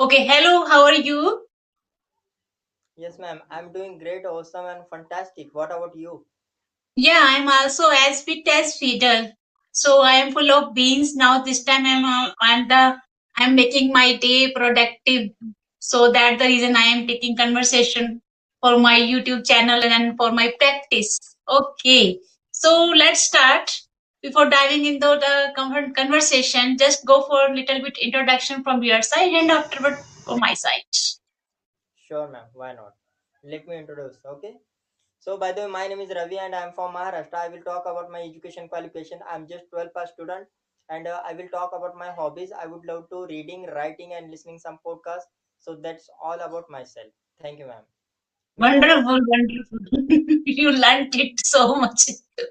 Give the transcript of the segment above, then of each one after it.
Okay, hello, how are you? Yes, ma'am. I'm doing great, awesome, and fantastic. What about you? Yeah, I'm also as fit as fiddle. So I am full of beans now. This time I'm making my day productive. So that's the reason I am taking conversation for my YouTube channel and for my practice. Okay, so let's start. Before diving into the conversation, just go for a little bit introduction from your side and afterward from my side. Sure, ma'am. Why not? Let me introduce. Okay. So, by the way, my name is Ravi, and I'm from Maharashtra. I will talk about my education qualification. I'm just 12 pass student, and I will talk about my hobbies. I would love to reading, writing, and listening some podcasts. So that's all about myself. Thank you, ma'am. May I know? Wonderful, wonderful. You learned it so much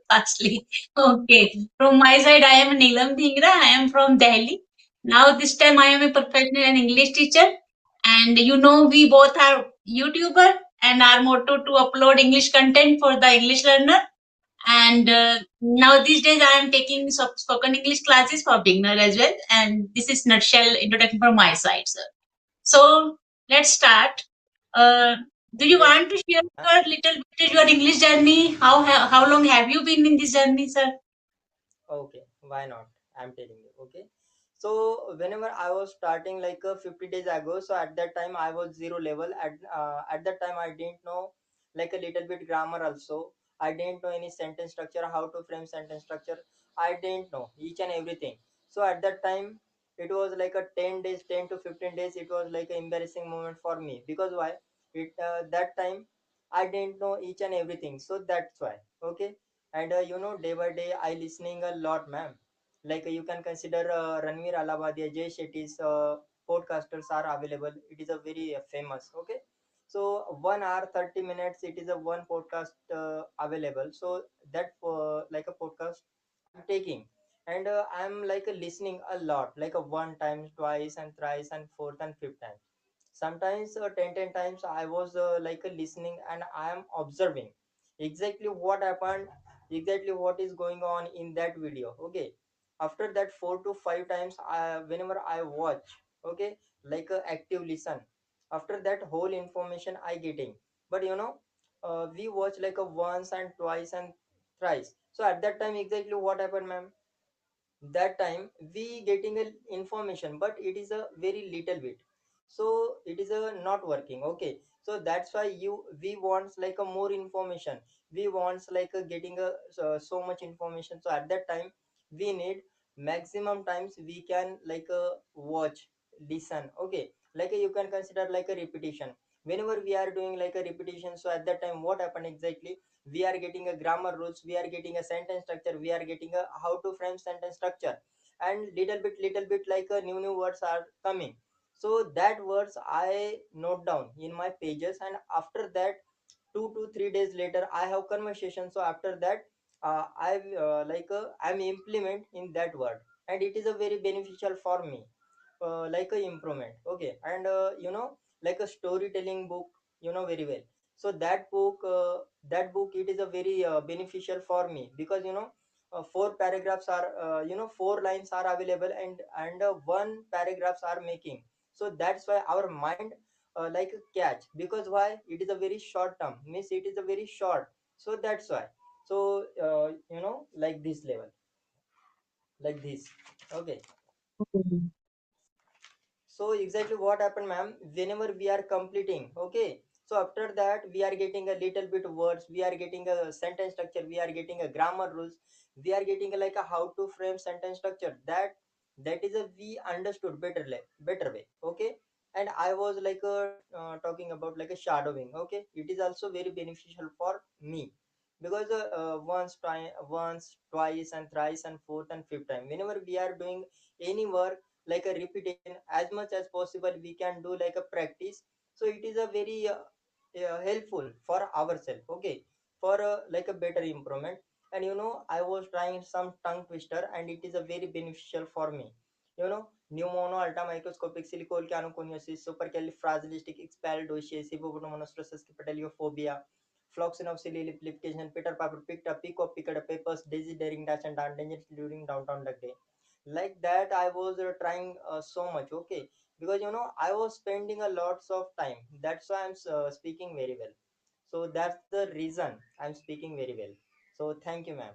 fastly. Okay. From my side, I am Neelam Dhingra. I am from Delhi. Now, this time, I am a professional and English teacher. And we both are YouTuber and our motto to upload English content for the English learner. And now, these days, I am taking spoken English classes for beginner as well. And this is nutshell introduction from my side, sir. So let's start. Uh, do you Yes, want to share ma'am. your little bit your English journey? How long have you been in this journey, sir? Okay, why not? I'm telling you. Okay. So whenever I was starting like 50 days ago, so at that time I was zero level. At that time I didn't know like a little bit grammar also. I didn't know any sentence structure, how to frame sentence structure. I didn't know each and everything. So at that time it was like a 10 days, 10 to 15 days. It was like an embarrassing moment for me because why? It that time I didn't know each and everything. So that's why. Okay, and day by day I listening a lot, ma'am. Like you can consider Ranveer Alabadia, Jay Shetty's podcasters are available. It is a very famous. Okay, so 1 hour 30 minutes it is a one podcast available. So that like a podcast I'm taking, and I'm like listening a lot, like a one time, twice, and thrice, and fourth and fifth time. Sometimes 10 times I was like listening, and I am observing exactly what happened, exactly what is going on in that video. Okay, after that 4 to 5 times whenever I watch, okay, like a active listen, after that whole information I getting. But we watch like a once and twice and thrice. So at that time exactly what happened, ma'am, that time we getting a information, but it is a very little bit. So it is a not working. Okay, so that's why we want like a more information. We want like a getting a so much information. So at that time we need maximum times we can like watch, listen. Okay, like you can consider like a repetition. Whenever we are doing like a repetition, so at that time what happened exactly, we are getting a grammar rules, we are getting a sentence structure, we are getting a how to frame sentence structure, and little bit like a new words are coming. So that words I note down in my pages, and after that 2 to 3 days later I have conversation. So after that I'm implement in that word, and it is a very beneficial for me, like a improvement. Okay, and like a storytelling book, very well. So that book it is a very beneficial for me, because four paragraphs are four lines are available, and one paragraphs are making. So that's why our mind like a catch, because why, it is a very short term, means it is a very short. So that's why. So like this level, like this. Okay, so exactly what happened, ma'am, whenever we are completing. Okay, so after that we are getting a little bit words, we are getting a sentence structure, we are getting a grammar rules, we are getting like a how to frame sentence structure. That is a we understood better way. Okay, and I was like talking about like a shadowing. Okay, it is also very beneficial for me, because once, twice, and thrice, and fourth and fifth time, whenever we are doing any work, like a repetition, as much as possible we can do like a practice. So it is a very helpful for ourselves. Okay, for like a better improvement. And I was trying some tongue twister, and it is a very beneficial for me. Pneumono alta microscopic silicoconiosis supercalifragilistic expialidocious hippopotamonostроsis pedaliophobia floxinoxyliliplication Peter Piper picked up pick of picked up papers daisy daring dash and dangerous during downtown that day. Like that I was trying so much. Okay, because I was spending a lots of time. That's why I'm speaking very well. So that's the reason I'm speaking very well. So thank you, ma'am.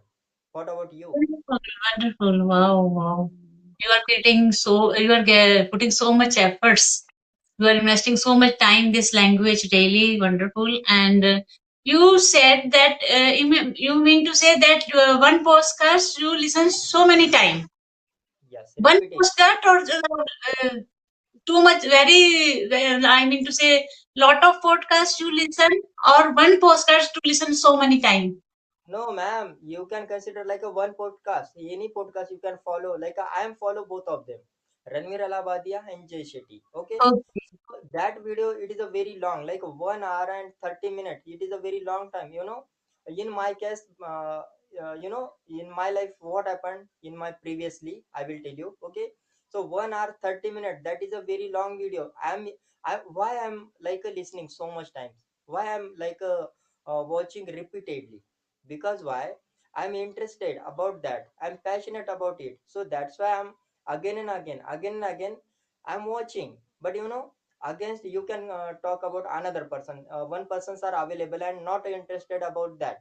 What about you? Wonderful, wonderful. Wow, wow. You are putting so much efforts. You are investing so much time this language daily. Wonderful. And you said that you mean to say that one podcast you listen so many times. Yes, One repeat. postcard or too much, very, I mean to say, lot of podcasts you listen or one podcast to listen so many times. No, ma'am, you can consider like a one podcast. Any podcast you can follow. Like I am follow both of them, Ranveer Alabadia and Jay Shetty. Okay, Okay. so that video it is a very long, like 1 hour and 30 minutes. It is a very long time. In my case, in my life, what happened in my previously, I will tell you. Okay, so 1 hour 30 minutes. That is a very long video. Why I'm like listening so much times. Why I'm like watching repeatedly, because why I'm interested about that, I'm passionate about it, so that's why I'm again and again I'm watching. But against you can talk about another person, one persons are available and not interested about that,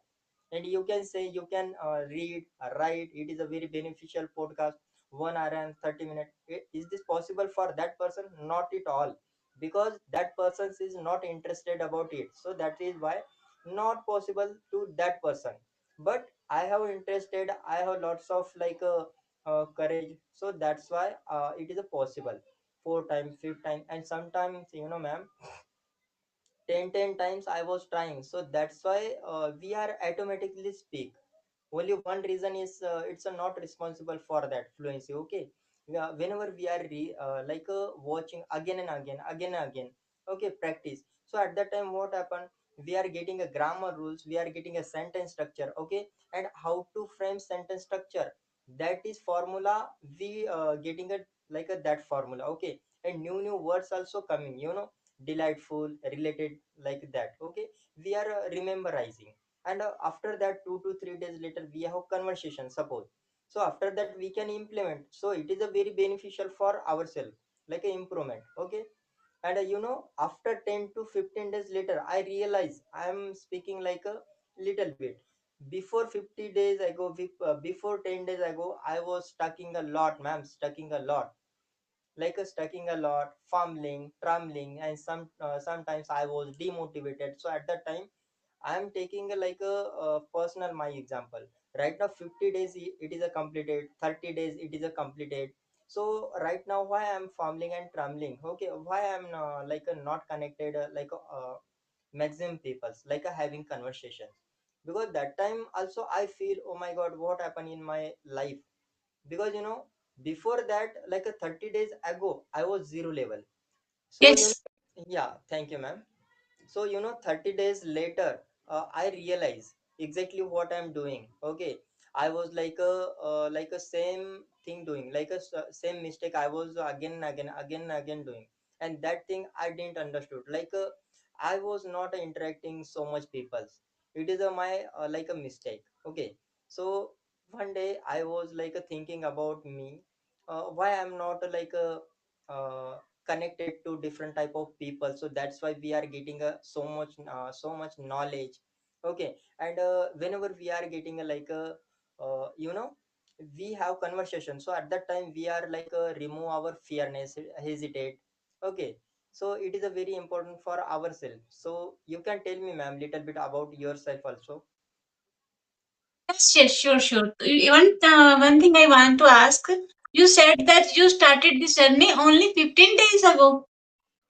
and you can say you can read, write, it is a very beneficial podcast, 1 hour and 30 minutes. Is this possible for that person? Not at all, because that person is not interested about it, so that is why not possible to that person. But I have interested, I have lots of like courage, so that's why it is a possible four time, fifth time, and sometimes ma'am, 10 times I was trying, so that's why we are automatically speak. Only one reason is it's not responsible for that fluency. Okay, whenever we are watching again and again, okay, practice. So at that time what happened, we are getting a grammar rules, we are getting a sentence structure. Okay, and how to frame sentence structure, that is formula. We getting a like a that formula. Okay, and new words also coming, delightful, related, like that. Okay, we are rememorizing, and after that 2 to 3 days later we have conversation, suppose. So after that we can implement, so it is a very beneficial for ourselves, like a improvement. Okay, and after 10 to 15 days later I realize I am speaking like a little bit. Before 50 days ago, before 10 days ago, I was stucking a lot, ma'am, stucking a lot, like a stucking a lot, fumbling, trembling, and sometimes I was demotivated. So at that time I am taking a personal my example. Right now 50 days it is a completed, 30 days it is a completed. So right now why I am fumbling and trembling, okay, why I am not connected maximum peoples, having conversations, because that time also I feel, oh my god, what happened in my life. Because before that, like a 30 days ago I was zero level. So Yes. yeah, thank you, ma'am. So 30 days later I realize exactly what I'm doing. Okay, I was like a same thing doing, same mistake I was again and again doing, and that thing I didn't understood, I was not interacting so much people. It is my like a mistake. Okay, so one day I was thinking about me, why I'm not uh, connected to different type of people. So that's why we are getting so much knowledge. Okay, and whenever we are getting uh, you know we have conversation, so at that time we are remove our fearness, hesitate. Okay, so it is a very important for ourselves. So you can tell me, ma'am, little bit about yourself also. Yes, yes, sure, sure. One thing I want to ask. You said that you started this journey only 15 days ago.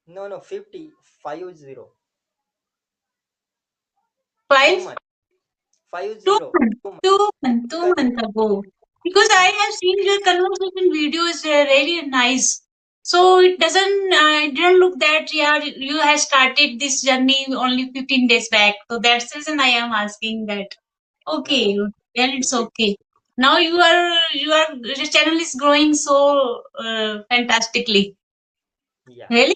No, no, 50, 50, two Five, months, five two zero, months, 2 months. 2 months, You 2 months ago. Because I can, have seen your conversation video is really nice. So it doesn't, it didn't look that you have started this journey only 15 days back. So that's the reason I am asking that. no, no, Okay, then it's 50. okay. Now your channel is growing so fantastically. Yeah, Really?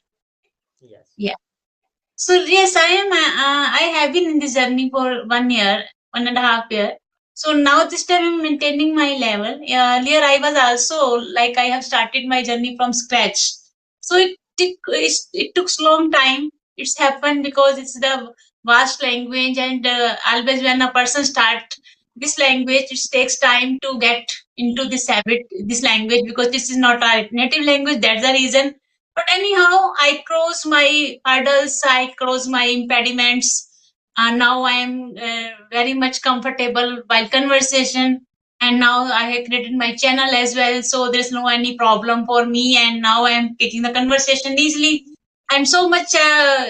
yes. Yeah. So yes, I have been in this journey for 1 year, 1.5 year. So now this time I'm maintaining my level. Earlier I was also like I have started my journey from scratch. So it took long time. It's happened because it's the vast language, and always when a person start this language, it takes time to get into this habit, this language, because this is not our native language. That's the reason. But anyhow, I cross my hurdles, I cross my impediments, and now I am very much comfortable while conversation. And now I have created my channel as well, so there's no any problem for me. And now I am taking the conversation easily. I'm so much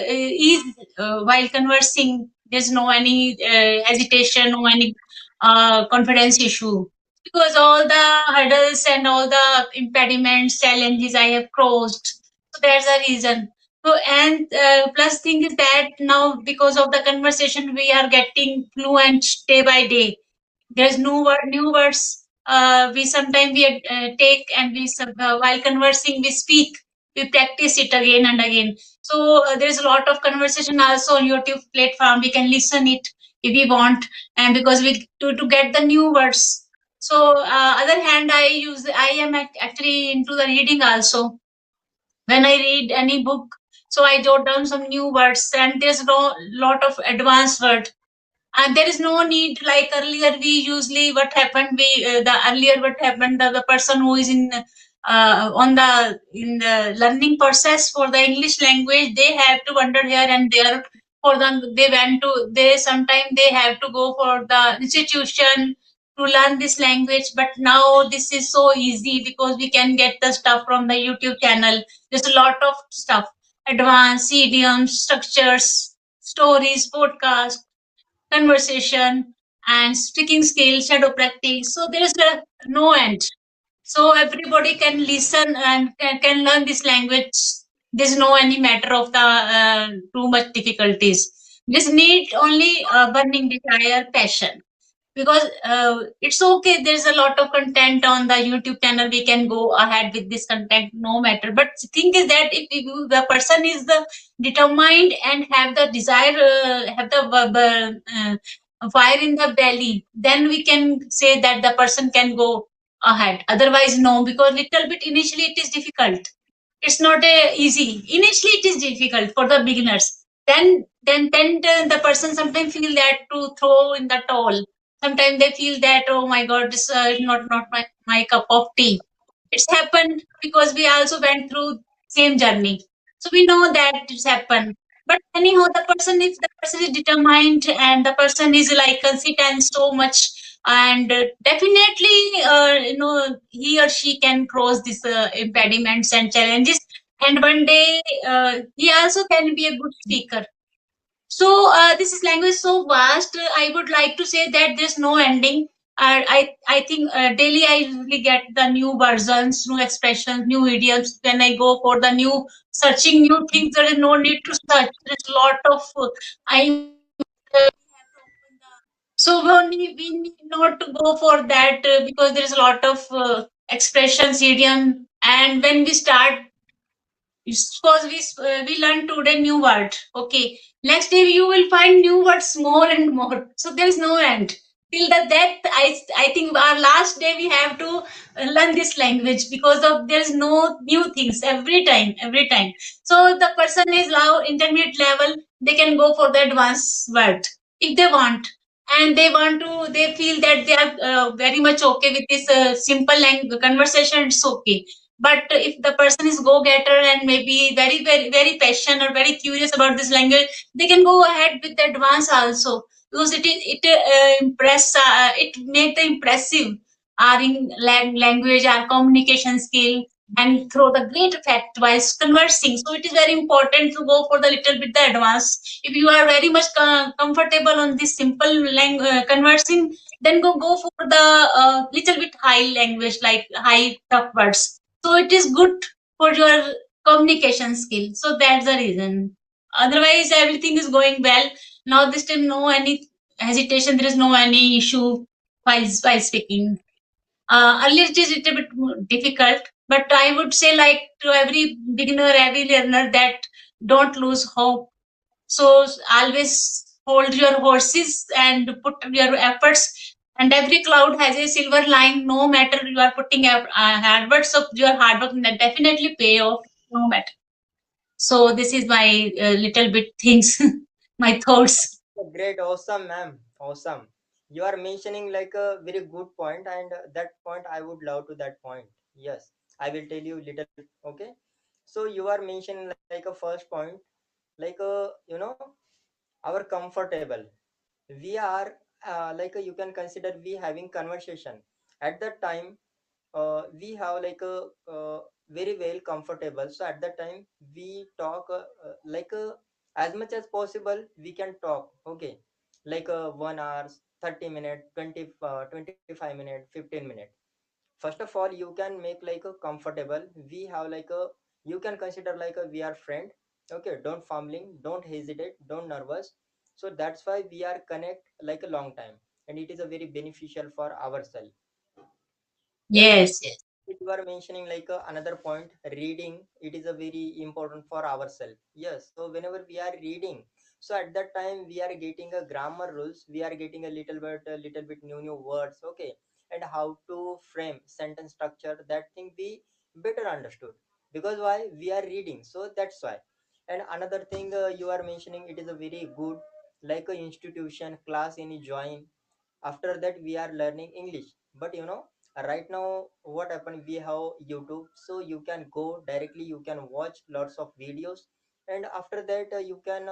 ease while conversing. There's no any hesitation, no any confidence issue, because all the hurdles and all the impediments, challenges I have crossed. So that's the reason. So, and plus thing is that now because of the conversation we are getting fluent day by day. There's new words. We sometimes we take, and while conversing we speak. We practice it again and again. So there's a lot of conversation also on YouTube platform. We can listen it if we want, and because we to get the new words. So other hand, I am actually into the reading also. When I read any book, so I jot down some new words, and there's no lot of advanced word. And there is no need like earlier. We usually what happened, we the earlier what happened, the person who is in on the in the learning process for the English language, they have to wander here and there. For them, they went to, they sometimes they have to go for the institution to learn this language. But now this is so easy because we can get the stuff from the YouTube channel. There's a lot of stuff, advanced idioms, structures, stories, podcasts, conversation, and speaking skills, shadow practice. So there is no end. So everybody can listen and can learn this language. There's no any matter of the too much difficulties. This need only burning desire, passion, because it's okay. There's a lot of content on the YouTube channel. We can go ahead with this content, no matter. But the thing is that if the person is the determined and have the desire, have the fire in the belly, then we can say that the person can go ahead. Otherwise, no, because little bit initially it is difficult. It's not easy. Initially, it is difficult for the beginners. Then the person sometimes feel that to throw in the towel. Sometimes they feel that, oh my god, this is not my cup of tea. It's happened because we also went through same journey, so we know that it's happened. But anyhow, the person, if the person is determined and the person is like consistent so much, and definitely he or she can cross these impediments and challenges, and one day he also can be a good speaker. So this is language so vast. I would like to say that there's no ending. I think daily I usually get the new versions, new expressions, new idioms. When I go for the new searching new things, there is no need to search. There's a lot of I. So we need not to go for that because there is a lot of expressions, idiom, and when we start, suppose we learn today new word. Okay, next day you will find new words more and more. So there is no end. Till the death, I think our last day we have to learn this language because of there's no new things every time. So the person is now intermediate level, they can go for the advanced word if they want, and they feel that they are very much okay with this simple language conversation. It's okay. But if the person is go getter and maybe very passionate or very curious about this language, they can go ahead with the advance also, because it make the impressive our language, our communication skill, and throw the great effect while conversing. So it is very important to go for the little bit the advance. If you are very much comfortable on this simple conversing, then go for the little bit high language, like high tough words. So it is good for your communication skill. So that's the reason. Otherwise, everything is going well. Now this time, no any hesitation. There is no any issue while speaking. Earlier it is a little bit more difficult, but I would say like to every beginner, every learner, that don't lose hope. So always hold your horses and put your efforts. And every cloud has a silver line. No matter you are putting hard work, so your hard work will definitely pay off. No matter. So this is my little bit things, my thoughts. Great, awesome, ma'am. Awesome. You are mentioning like a very good point, and that point I would love to that point. Yes, I will tell you little. Okay. So you are mentioning like a first point, like our comfortable. We are you can consider we having conversation at that time. We have very well comfortable. So at that time we talk as much as possible we can talk. Okay, 1 hour, 30 minutes, 25 minutes, 15 minutes. First of all, you can make like a comfortable. We have like a, you can consider like a we are friend. Okay, don't fumbling, don't hesitate, don't nervous. So that's why we are connect like a long time, and it is a very beneficial for ourselves. Yes, Yes, yes. you are mentioning like another point, reading. It is a very important for ourselves. Yes, so whenever we are reading, so at that time we are getting a grammar rules, we are getting a little bit new words. Okay, and how to frame sentence structure, that thing be better understood, because why we are reading. So that's why. And another thing you are mentioning, it is a very good, like a institution class any join. After that we are learning English. But right now what happened, we have YouTube, so you can go directly, you can watch lots of videos, and after that you can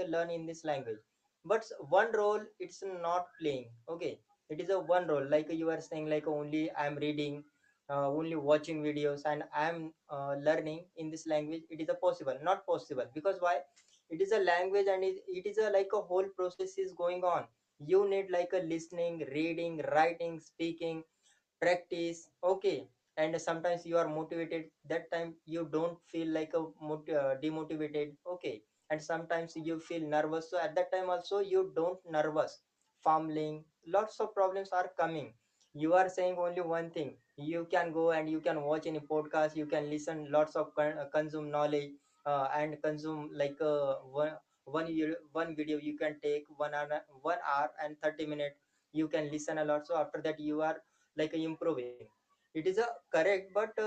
learn in this language. But one role it's not playing. Okay, it is a one role, like you are saying, like only I'm reading, only watching videos, and I'm learning in this language. It is a possible, not possible, because why? It is a language, and it is a like a whole process is going on. You need like a listening, reading, writing, speaking, practice. Okay, and sometimes you are motivated, that time you don't feel like a demotivated. Okay, and sometimes you feel nervous, so at that time also you don't nervous, fumbling, lots of problems are coming. You are saying only one thing, you can go and you can watch any podcast, you can listen lots of consume knowledge, and consume one video you can take 1 hour and 30 minutes, you can listen a lot. So after that you are improving. It is a correct, but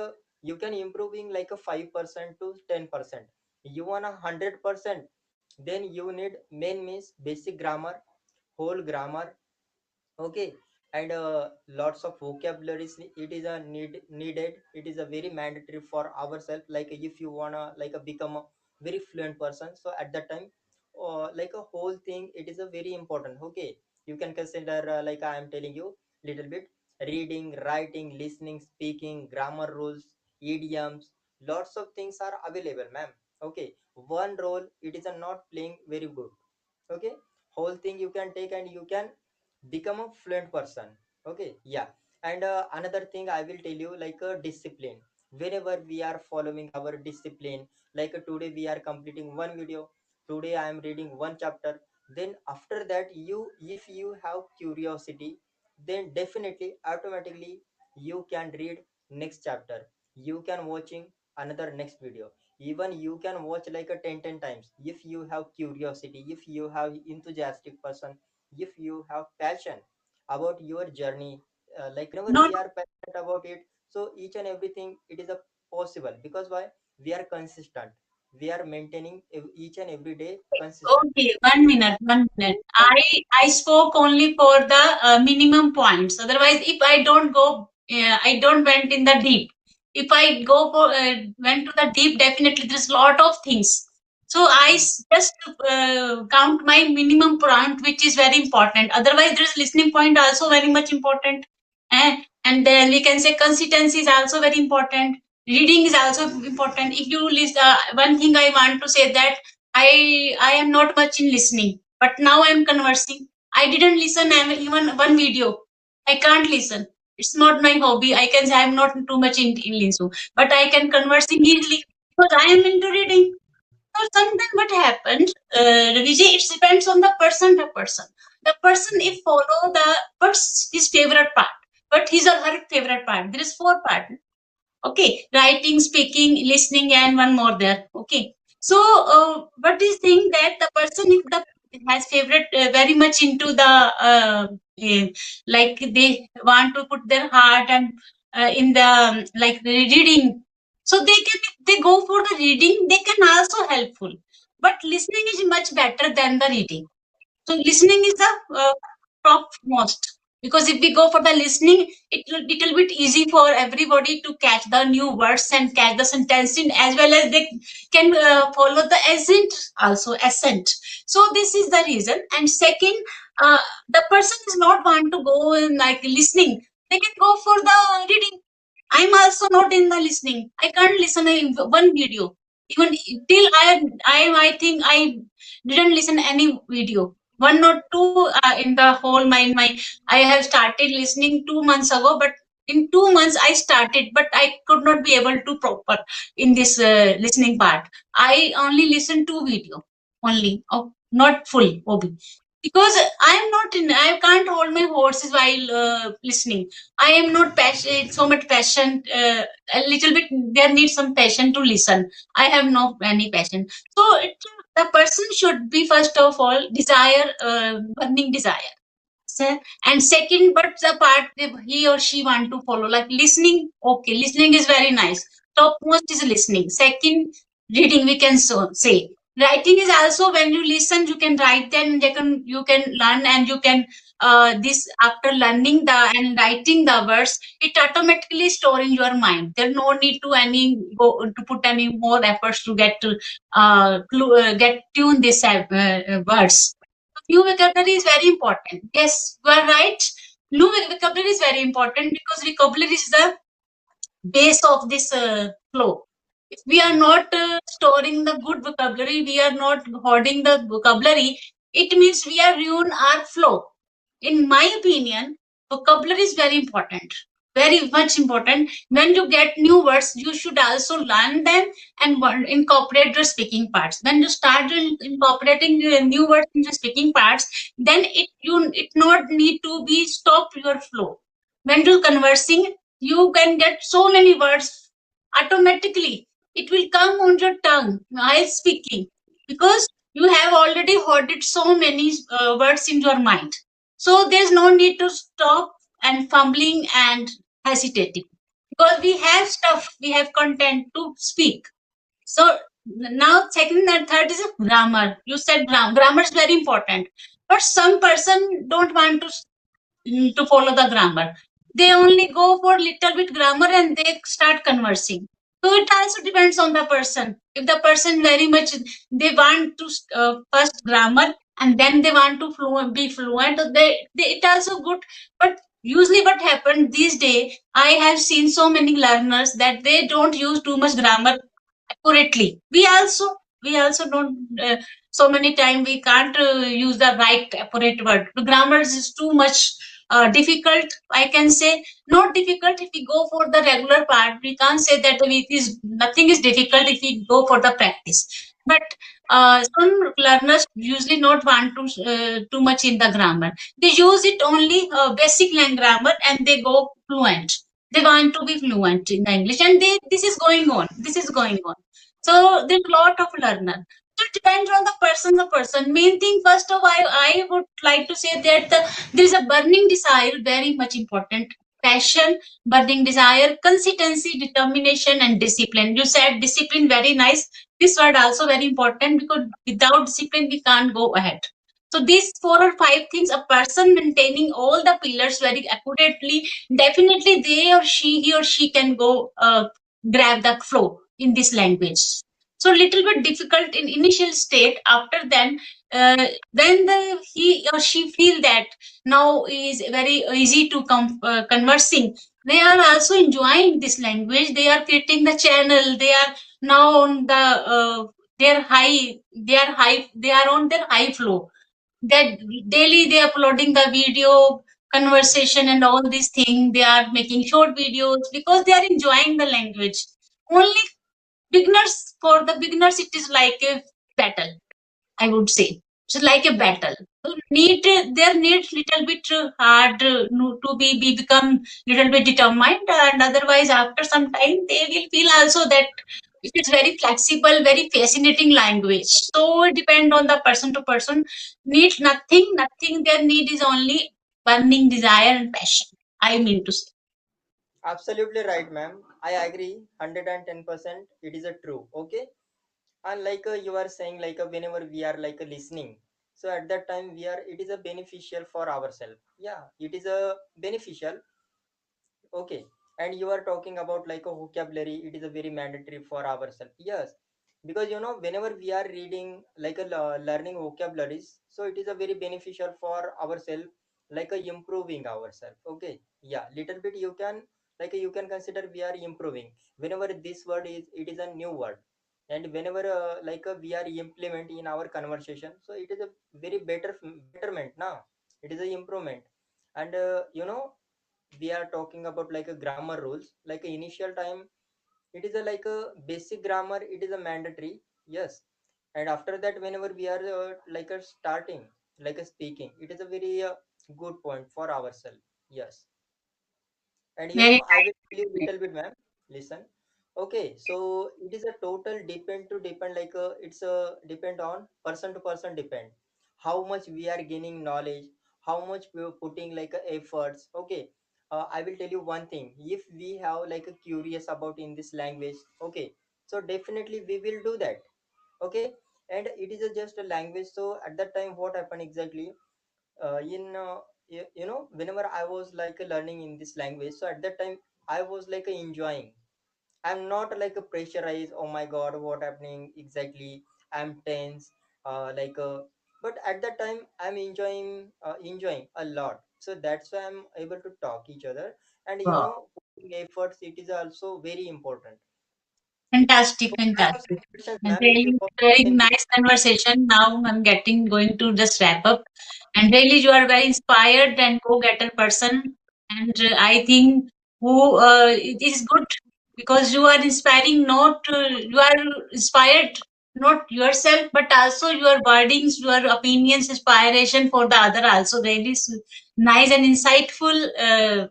you can improving like a 5% to 10%. You want 100%, then you need main means basic grammar, whole grammar. Okay, and lots of vocabularies, it is a needed. It is a very mandatory for ourselves, like if you wanna become a very fluent person. So at that time, like a whole thing, it is a very important. Okay, you can consider like I am telling you little bit, reading, writing, listening, speaking, grammar rules, idioms, lots of things are available, ma'am. Okay, one role it is a not playing very good. Okay, whole thing you can take and you can become a fluent person. Okay, yeah. And another thing I will tell you, like a discipline. Whenever we are following our discipline, like today we are completing one video, today I am reading one chapter, then after that you, if you have curiosity, then definitely automatically you can read next chapter, you can watching another next video. Even you can watch like a 10 times if you have curiosity, if you have enthusiastic person, if you have passion about your journey. Whenever No, we are passionate about it, so each and everything it is a possible, because why? We are consistent, we are maintaining each and every day consistent. okay, 1 minute, 1 minute. I spoke only for the minimum points. Otherwise, if I don't go, I don't went in the deep. If I go for went to the deep, definitely there's lot of things. So just count my minimum point, which is very important. Otherwise, there's listening point also very much important. And then we can say consistency is also very important. Reading is also important. If you list, one thing I want to say that I am not much in listening, but now I am conversing. I didn't listen even one video. I can't listen. It's not my hobby. I can say I'm not too much in listening, but I can conversing easily because I am into reading. So sometimes what happens, Vijay, it depends on the person to person. The person if follow the what's his favorite part, what his or her favorite part. There is four part. Okay, writing, speaking, listening, and one more there. Okay, so what is thing that the person if the has favorite very much into the like they want to put their heart and in the like reading. So they can, if they go for the reading, they can also helpful. But listening is much better than the reading. So listening is the topmost, because if we go for the listening, it will little bit easy for everybody to catch the new words and catch the sentence in, as well as they can follow the accent also accent. So this is the reason. And second, uh, the person is not want to go in like listening. They can go for the reading. I'm also not in the listening. I can't listen in one video. Even till I think I didn't listen any video. One or two in the whole my I have started listening 2 months ago, but in 2 months I started, but I could not be able to proper in this listening part. I only listen to video only, not full hobby, because I am not in. I can't hold my horses while listening. I am not passionate, so much passion. A little bit, there needs some passion to listen. I have no any passion. So the person should be first of all desire, burning desire. So, and second, but the part that he or she want to follow, like listening. Okay, listening is very nice. Topmost is listening. Second, reading we can say. Writing is also when you listen, you can write them. You can learn, and you can this after learning the and writing the words, it automatically store in your mind. There no need to any go to put any more efforts to get to get tune this words. New vocabulary is very important. Yes, you are right. New vocabulary is very important because vocabulary is the base of this flow. If we are not storing the good vocabulary, we are not hoarding the vocabulary, it means we are ruin our flow. In my opinion, vocabulary is very important, very much important. When you get new words, you should also learn them and incorporate the speaking parts. When you start incorporating new words in the speaking parts, then it not need to be stop your flow. When you're conversing, you can get so many words automatically. It will come on your tongue while speaking, because you have already hoarded so many words in your mind. So there's no need to stop and fumbling and hesitating, because we have stuff, we have content to speak. So now second and third is grammar. You said grammar is very important, but some person don't want to follow the grammar. They only go for little bit grammar and they start conversing. So it also depends on the person. If the person very much they want to first grammar and then they want to be fluent, they it also good. But usually what happened these days, I have seen so many learners that they don't use too much grammar accurately. We also don't so many time we can't use the right accurate word. The grammar is too much difficult, I can say. Not difficult. If we go for the regular part, we can't say that it is nothing is difficult if we go for the practice. But some learners usually not want to too much in the grammar. They use it only basic grammar and they go fluent. They want to be fluent in the English, and this is going on. This is going on. So there's a lot of learner. So it depends on the person. The person. Main thing first of all, I would like to say that there is a burning desire, very much important. Passion, burning desire, consistency, determination, and discipline. You said discipline, very nice. This word also very important, because without discipline we can't go ahead. So these 4 or 5 things, a person maintaining all the pillars very accurately, definitely he or she can go grab the flow in this language. So little bit difficult in initial state. After then, then he or she feel that now is very easy to conversing. They are also enjoying this language. They are creating the channel. They are now on the their high. They are on their high flow. That daily they are uploading the video conversation and all these things. They are making short videos because they are enjoying the language. Only beginners, for the beginners it is like a battle, I would say. It's like a battle. So there needs little bit hard to be become little bit determined, and otherwise after some time they will feel also that it is very flexible, very fascinating language. So it depend on the person to person. Need nothing. Their need is only burning desire and passion. I mean to say. Absolutely right, ma'am. I agree 110%. It is a true. Okay, and you are saying whenever we are listening, so at that time we are it is a beneficial for ourselves. Yeah, it is a beneficial. Okay, and you are talking about a vocabulary. It is a very mandatory for ourselves. Yes, because whenever we are reading learning vocabularies, so it is a very beneficial for ourselves, improving ourselves. Okay, yeah, little bit you can you can consider we are improving whenever this word is it is a new word, and whenever we are implement in our conversation, so it is a very betterment now. It is a improvement, and we are talking about a grammar rules initial time. It is a basic grammar. It is a mandatory. Yes, and after that whenever we are starting speaking, it is a very good point for ourselves. Yes, and Very I will tell you nice. little bit, ma'am. Listen. Okay, so it is a total depend it's a depend on person to person depend how much we are gaining knowledge, how much we are putting efforts. Okay, I will tell you one thing. If we have a curious about in this language, okay, so definitely we will do that. Okay, and it is a just a language. So at that time what happened exactly, in whenever I was learning in this language, so at that time I was enjoying. I'm not pressurized. Oh my god, what happening exactly? I'm tense. But at that time I'm enjoying a lot. So that's why I'm able to talk each other. And Wow. putting efforts, it is also very important. Fantastic, So I have fantastic. some questions, And ma'am. If you really, want, very you can nice conversation. Now I'm getting going to just wrap up. And really, you are very inspired and go-getter person. And I think who it is good because you are inspiring. Not you are inspired not yourself, but also your wordings, your opinions, inspiration for the other. Also, really nice and insightful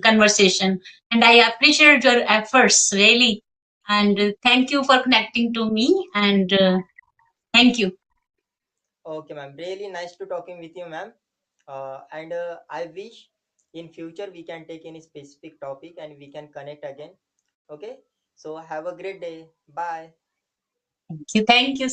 conversation. And I appreciate your efforts really, and thank you for connecting to me, and thank you. Okay, ma'am. Really nice to talking with you, ma'am. And I wish in future we can take any specific topic and we can connect again. Okay. So have a great day. Bye. Thank you. Thank you.